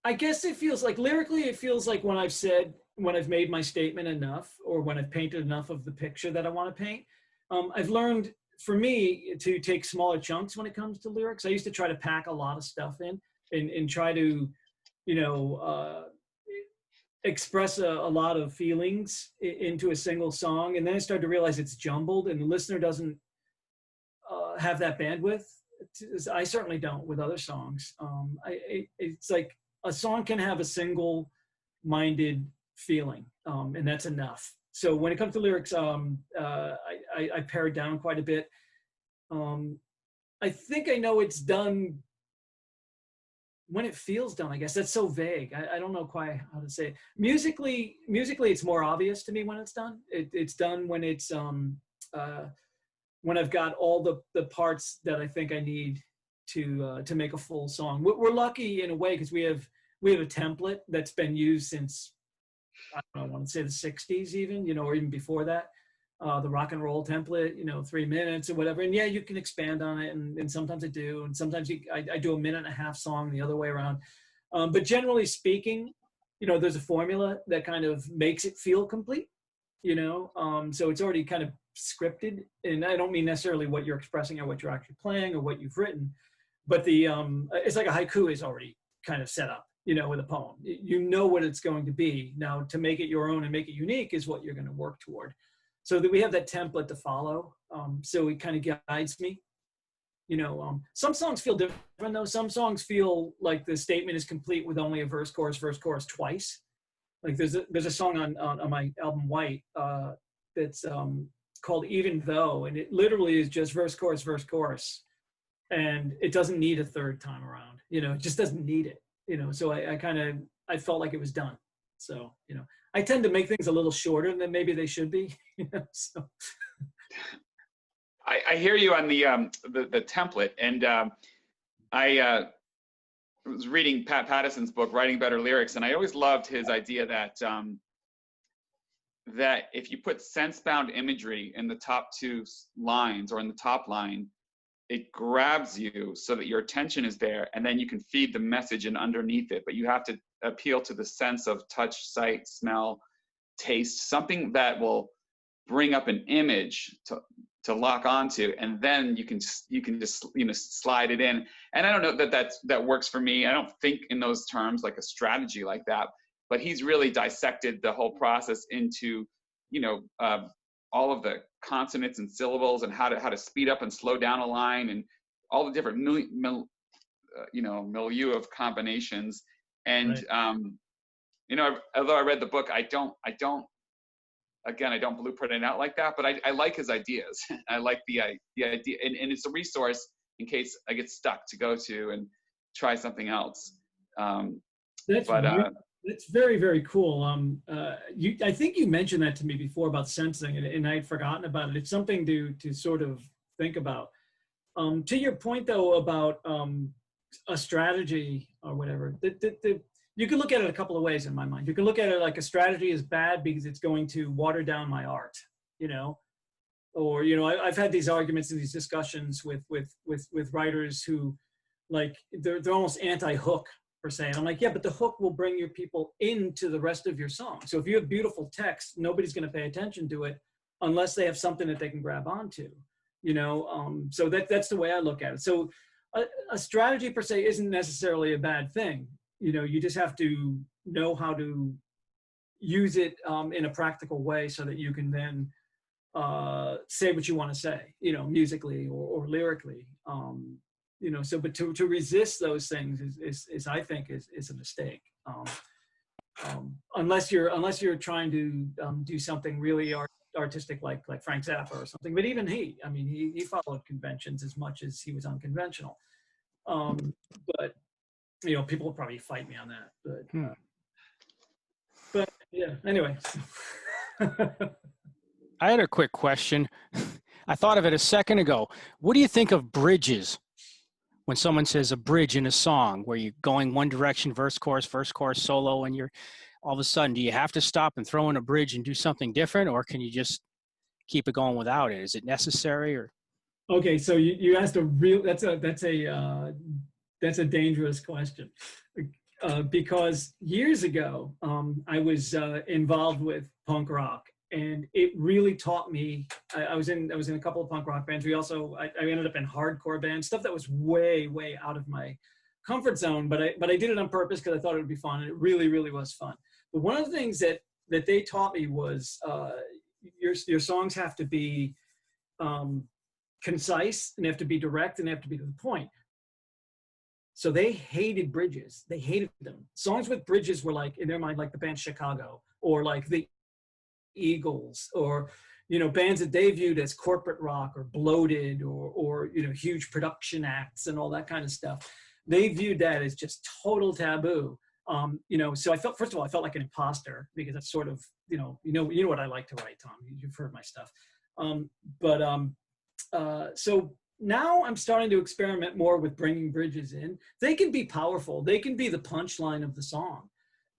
I guess it feels like lyrically, it feels like when I've made my statement enough, or when I've painted enough of the picture that I want to paint. I've learned, for me, to take smaller chunks when it comes to lyrics. I used to try to pack a lot of stuff in and try to, express a lot of feelings into a single song. And then I started to realize it's jumbled and the listener doesn't have that bandwidth. I certainly don't with other songs. It's like a song can have a single-minded feeling, and that's enough. So when it comes to lyrics, I pare it down quite a bit. I think I know it's done when it feels done, I guess. That's so vague. I don't know quite how to say it. Musically, it's more obvious to me when it's done. It's done when it's when I've got all the parts that I think I need to make a full song. We're lucky in a way because we have a template that's been used since, I don't know, I want to say the 60s even, or even before that. The rock and roll template, 3 minutes or whatever. And yeah, you can expand on it, and sometimes I do. And sometimes I do a 1.5-minute song the other way around. But generally speaking, there's a formula that kind of makes it feel complete, so it's already kind of scripted. And I don't mean necessarily what you're expressing or what you're actually playing or what you've written, but it's like a haiku is already kind of set up, with a poem. You know what it's going to be. Now, to make it your own and make it unique is what you're going to work toward. So that we have that template to follow. So it kind of guides me. Some songs feel different though. Some songs feel like the statement is complete with only a verse, chorus twice. Like there's a song on my album White that's called Even Though, and it literally is just verse, chorus. And it doesn't need a third time around, it just doesn't need it, so I felt like it was done. So, I tend to make things a little shorter than maybe they should be, so. I hear you on the template, and I was reading Pat Patterson's book, Writing Better Lyrics, and I always loved his idea that that if you put sense-bound imagery in the top 2 lines or in the top line, it grabs you so that your attention is there, and then you can feed the message in underneath it. But you have to appeal to the sense of touch, sight, smell, taste, something that will bring up an image to lock onto, and then you can just slide it in. And I don't know that works for me. I don't think in those terms, like a strategy like that. But he's really dissected the whole process into all of the consonants and syllables, and how to speed up and slow down a line, and all the different milieu of combinations. And right. Although I read the book, I don't blueprint it out like that, but I like his ideas. I like the idea, and it's a resource in case I get stuck to go to and try something else. That's very, very cool. I think you mentioned that to me before about sensing, and I had forgotten about it. It's something to sort of think about. To your point though about a strategy or whatever, you can look at it a couple of ways in my mind. You can look at it like a strategy is bad because it's going to water down my art, or I've had these arguments and these discussions with writers who like they're almost anti-hook per se. And I'm like, yeah, but the hook will bring your people into the rest of your song. So if you have beautiful text, nobody's going to pay attention to it unless they have something that they can grab onto, you know? So that's the way I look at it. So a strategy per se isn't necessarily a bad thing. You know, you just have to know how to use it in a practical way so that you can then say what you want to say, you know, musically or lyrically. You know, so, but to resist those things is I think is a mistake. Unless you're trying to do something really artistic like Frank Zappa or something. But even I mean, he followed conventions as much as he was unconventional. But you know, people will probably fight me on that. But yeah, anyway. I had a quick question. I thought of it a second ago. What do you think of bridges? When someone says a bridge in a song where you're going one direction, verse, chorus, solo, and you're all of a sudden, do you have to stop and throw in a bridge and do something different, or can you just keep it going without it? Is it necessary? Or okay, so you asked that's a dangerous question, because years ago I was involved with punk rock. And it really taught me. I was in a couple of punk rock bands. I ended up in hardcore bands, stuff that was way out of my comfort zone. But I did it on purpose because I thought it would be fun, and it really was fun. But one of the things that they taught me was your songs have to be concise, and they have to be direct, and they have to be to the point. So they hated bridges. They hated them. Songs with bridges were like, in their mind, like the band Chicago, or like the Eagles, or you know, bands that they viewed as corporate rock or bloated or you know, huge production acts and all that kind of stuff. They viewed that as just total taboo. You know, so first of all I felt like an imposter, because that's sort of, you know what I like to write, Tom. You've heard my stuff. So now I'm starting to experiment more with bringing bridges in. They can be powerful. They can be the punchline of the song.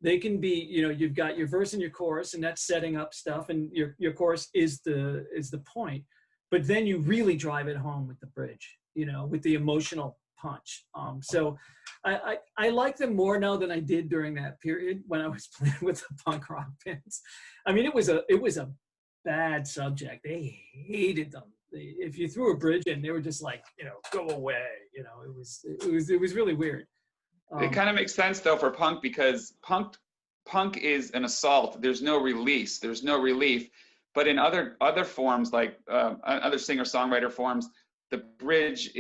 They can be, you know, you've got your verse and your chorus, and that's setting up stuff, and your chorus is the point. But then you really drive it home with the bridge, you know, with the emotional punch. So I like them more now than I did during that period when I was playing with the punk rock bands. I mean, it was a bad subject. They hated them. If you threw a bridge in, they were just like, you know, go away. You know, it was really weird. It kind of makes sense though for punk, because punk is an assault. There's no release. There's no relief. But in other forms, like other singer-songwriter forms, the bridge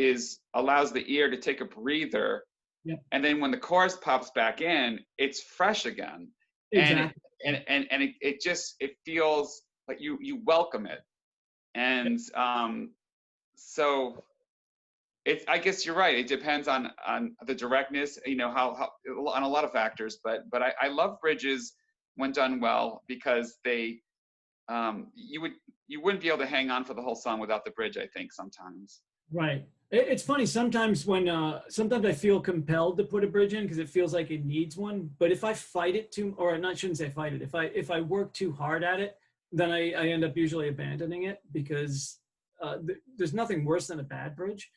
allows the ear to take a breather. Yeah. And then when the chorus pops back in, it's fresh again. Exactly. And it feels like you welcome it. And so I guess you're right. It depends on the directness, you know, how on a lot of factors. But I love bridges when done well, because they you wouldn't be able to hang on for the whole song without the bridge, I think, sometimes. Right. It's funny sometimes when sometimes I feel compelled to put a bridge in because it feels like it needs one. But if I fight it shouldn't say fight it. If I work too hard at it, then I end up usually abandoning it, because there's nothing worse than a bad bridge.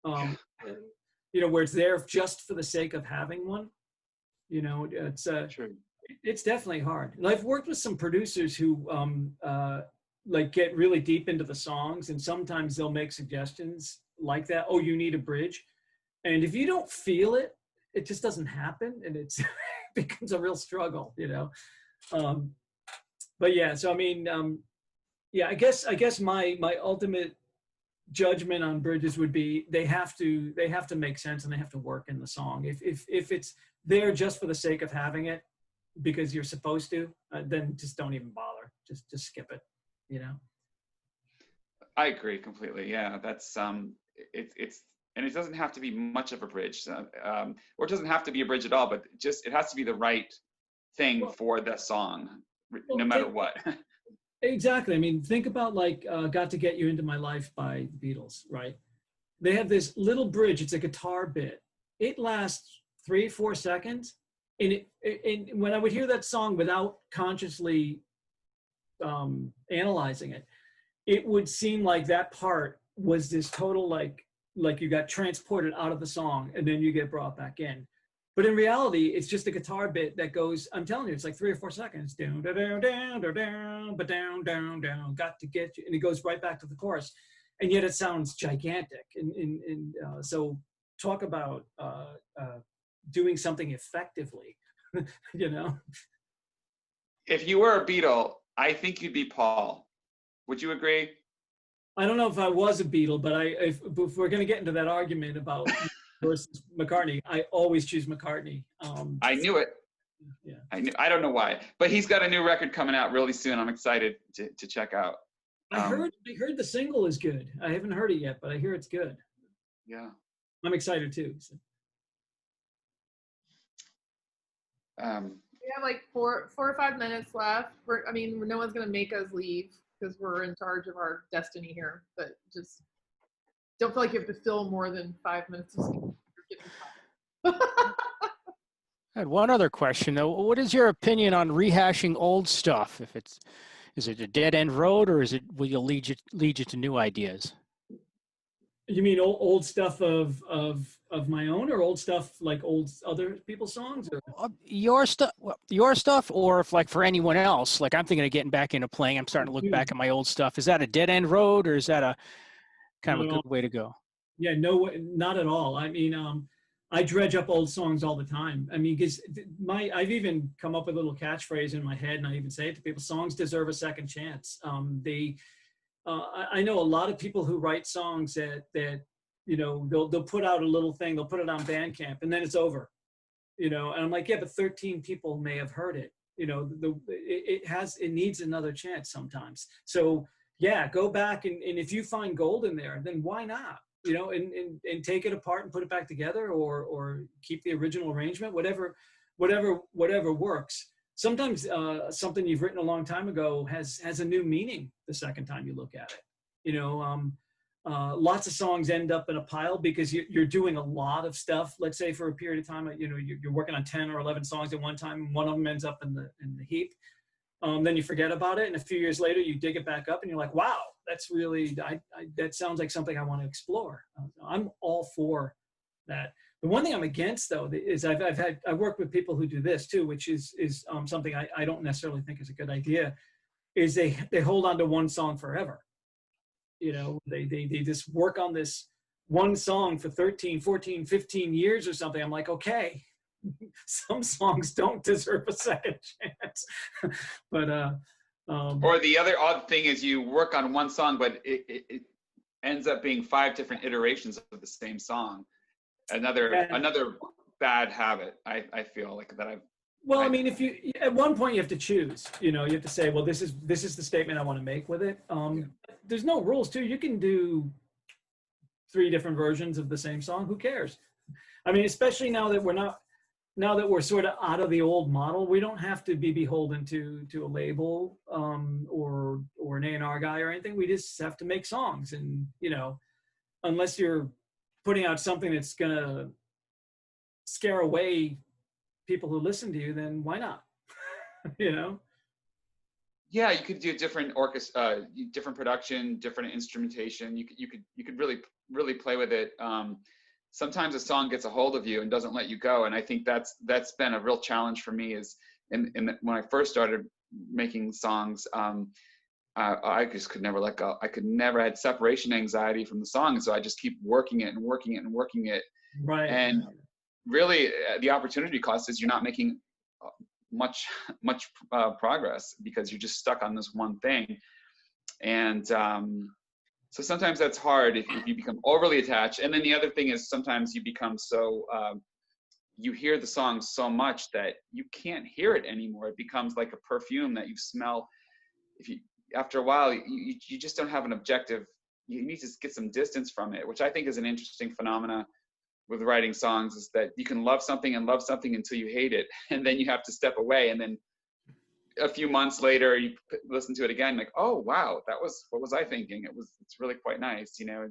You know, where it's there just for the sake of having one. You know, it's True. It's definitely hard. And I've worked with some producers who like get really deep into the songs, and sometimes they'll make suggestions like that. Oh, you need a bridge, and if you don't feel it, it just doesn't happen, and it becomes a real struggle. You know, but yeah. So I mean, yeah. I guess my ultimate judgment on bridges would be they have to make sense, and they have to work in the song. If it's there just for the sake of having it because you're supposed to, then just don't even bother. Just skip it, you know. I agree completely. Yeah, that's it's and it doesn't have to be much of a bridge, or it doesn't have to be a bridge at all, but just it has to be the right thing for the song, no matter what. Exactly. I mean, think about like Got to Get You Into My Life by the Beatles, right? They have this little bridge. It's a guitar bit. It lasts 3-4 seconds. And when I would hear that song without consciously analyzing it, it would seem like that part was this total like like you got transported out of the song and then you get brought back in. But in reality, it's just a guitar bit that goes, I'm telling you, it's like 3 or 4 seconds. Down, down, down, down, down, but down, down, down, got to get you. And it goes right back to the chorus. And yet it sounds gigantic. So talk about doing something effectively, you know? If you were a Beatle, I think you'd be Paul. Would you agree? I don't know if I was a Beatle, but if we're going to get into that argument about versus McCartney, I always choose McCartney. I knew it. Yeah. I don't know why, but he's got a new record coming out really soon. I'm excited to check out. I heard the single is good. I haven't heard it yet, but I hear it's good. Yeah. I'm excited too. So. We have like 4 or 5 minutes left. No one's gonna make us leave because we're in charge of our destiny here. But just don't feel like you have to fill more than 5 minutes. I had one other question though. What is your opinion on rehashing old stuff? Is it a dead end road, or will it lead you to new ideas? You mean old stuff of my own, or old stuff like old other people's songs? Or? Your stuff, or if like for anyone else. Like I'm thinking of getting back into playing. I'm starting to look back at my old stuff. Is that a dead end road, or is that a kind of a good way to go? Yeah, no, not at all. I mean, I dredge up old songs all the time. I mean, because I've even come up with a little catchphrase in my head, and I even say it to people: songs deserve a second chance. I know a lot of people who write songs that you know, they'll put out a little thing, they'll put it on Bandcamp, and then it's over. You know, and I'm like, yeah, but 13 people may have heard it. You know, it needs another chance sometimes. So yeah, go back and if you find gold in there, then why not? You know, and take it apart and put it back together, or keep the original arrangement, whatever works. Sometimes something you've written a long time ago has a new meaning the second time you look at it. You know, lots of songs end up in a pile because you're doing a lot of stuff. Let's say for a period of time, you know, you're working on 10 or 11 songs at one time, and one of them ends up in the heap. Then you forget about it, and a few years later you dig it back up and you're like, wow, that's really, that sounds like something I want to explore. I'm all for that. The one thing I'm against though is I've worked with people who do this too, which is something I don't necessarily think is a good idea, is they hold on to one song forever. You know, they just work on this one song for 13, 14, 15 years or something. I'm like, okay, some songs don't deserve a second chance. But or the other odd thing is you work on one song, but it ends up being 5 different iterations of the same song. Another bad habit I feel like that I've. Well, I mean, if you at one point you have to choose, you know, you have to say, well, this is the statement I want to make with it. There's no rules too. You can do 3 different versions of the same song. Who cares? I mean, especially now that we're sort of out of the old model, we don't have to be beholden to a label or an A&R guy or anything. We just have to make songs, and you know, unless you're putting out something that's gonna scare away people who listen to you, then why not? You know? Yeah, you could do different orchestra, different production, different instrumentation. You could really play with it. Sometimes a song gets a hold of you and doesn't let you go, and I think that's been a real challenge for me. Is when I first started making songs, I just could never let go. I could never had separation anxiety from the song, and so I just keep working it and working it and working it. Right. And really, the opportunity cost is you're not making much progress because you're just stuck on this one thing. And so sometimes that's hard if you become overly attached. And then the other thing is sometimes you become so you hear the song so much that you can't hear it anymore. It becomes like a perfume that you smell. After a while, you just don't have an objective. You need to get some distance from it, which I think is an interesting phenomena with writing songs, is that you can love something until you hate it, and then you have to step away, and then a few months later you listen to it again, like, oh wow, what was I thinking? It's really quite nice, you know.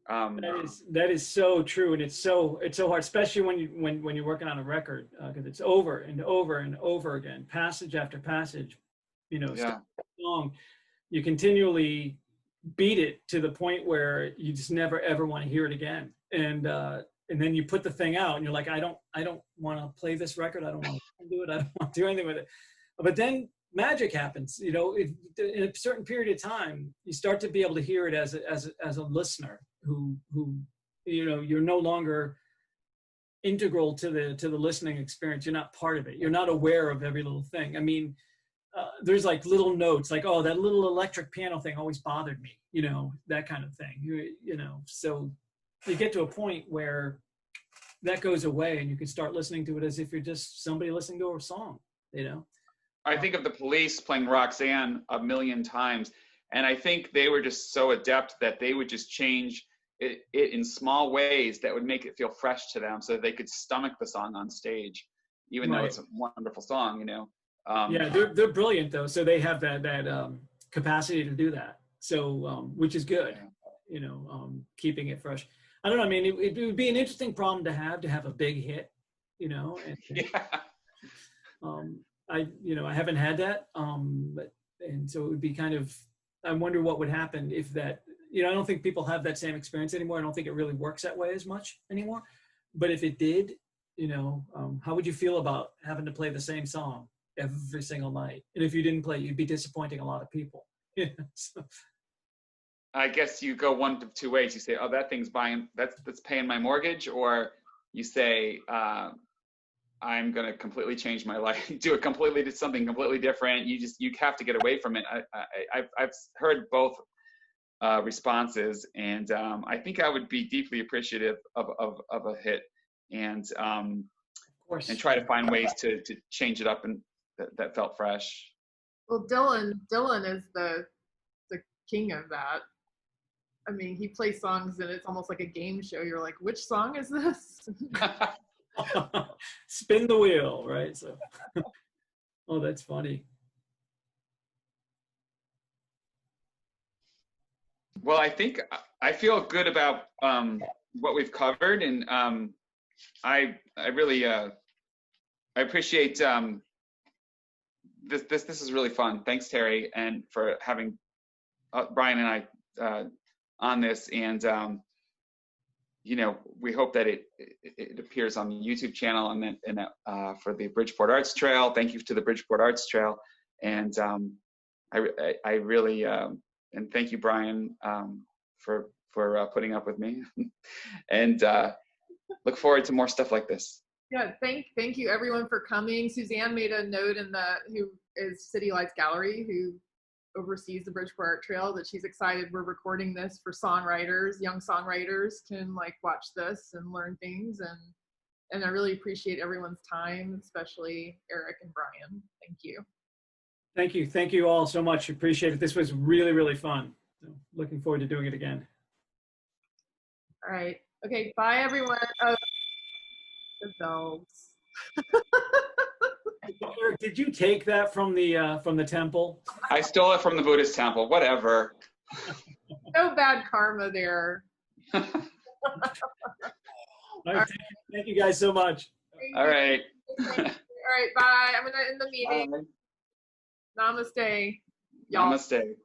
That is so true, and it's so hard, especially when you're working on a record, because it's over and over and over again, passage after passage, you know. Yeah. Song, you continually beat it to the point where you just never ever want to hear it again. And then you put the thing out and you're like, I don't want to play this record. I don't want to do it. I don't want to do anything with it. But then magic happens. You know, in a certain period of time, you start to be able to hear it as a listener who you know, you're no longer integral to the listening experience. You're not part of it. You're not aware of every little thing. I mean, there's like little notes, like, oh, that little electric piano thing always bothered me, you know, that kind of thing. You know, so you get to a point where that goes away and you can start listening to it as if you're just somebody listening to a song, you know. I think of the Police playing Roxanne a million times, and I think they were just so adept that they would just change it in small ways that would make it feel fresh to them, so that they could stomach the song on stage, even though it's a wonderful song, you know. Yeah, they're brilliant though, so they have that capacity to do that. So which is good, you know, keeping it fresh. I don't know. I mean, it would be an interesting problem to have a big hit, you know. And, I haven't had that, and so it would be kind of. I wonder what would happen if that. You know, I don't think people have that same experience anymore. I don't think it really works that way as much anymore. But if it did, you know, how would you feel about having to play the same song every single night? And if you didn't play, you'd be disappointing a lot of people. So. I guess you go one of two ways. You say, oh, that thing's that's paying my mortgage, or you say, I'm going to completely change my life, do something completely different. You have to get away from it. I've heard both responses, and I think I would be deeply appreciative of a hit, and try to find ways to change it up and that felt fresh. Well, Dylan is the king of that. I mean, he plays songs and it's almost like a game show. You're like, which song is this? Spin the wheel, right? So, oh, that's funny. Well, I think I feel good about what we've covered, and I really I appreciate this is really fun. Thanks, Terry, and for having Brian and I on this, and you know, we hope that it appears on the YouTube channel, and then for the Bridgeport Arts Trail. Thank you to the Bridgeport Arts Trail, and I really and thank you, Brian, for putting up with me, and look forward to more stuff like this. Yeah, thank you everyone for coming. Suzanne made a note who is City Lights Gallery, who oversees the Bridgeport Art Trail, that she's excited we're recording this for songwriters. Young songwriters can like watch this and learn things, and I really appreciate everyone's time, especially Eric and Brian. Thank you. Thank you all so much. Appreciate it. This was really, really fun. So looking forward to doing it again. All right. Okay. Bye, everyone. Oh, the bells. Did you take that from the temple? I stole it from the Buddhist temple. Whatever. No bad karma there. All right, thank you guys so much. All right. All right. Bye. I'm gonna end the meeting. Bye. Namaste, y'all. Namaste.